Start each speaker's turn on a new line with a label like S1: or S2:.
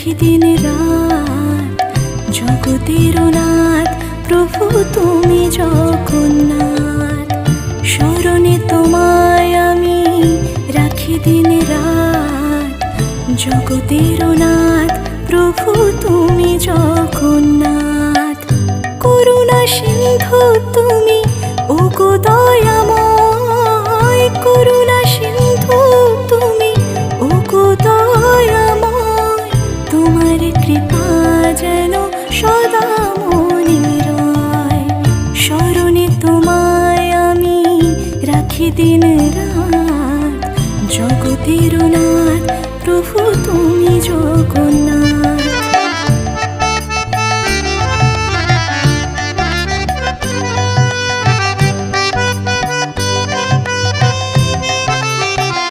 S1: রাখি দিন রাত। জগতের নাথ প্রভু তুমি জগন্নাথ, স্মরণে তোমায় আমি রাখি দিন রাত। জগতের নাথ প্রভু তুমি জগন্নাথ, করুণা সিন্ধু তুমি ওগো দয়াময়। করুণা সিন্ধু তুমি ওগো দয়াময়, তোমার কৃপা যেন সদা মনে রয়। স্মরণে তোমায় আমি রাখি দিন রাত। জগতের নাথ প্রভু তুমি জগন্নাথ।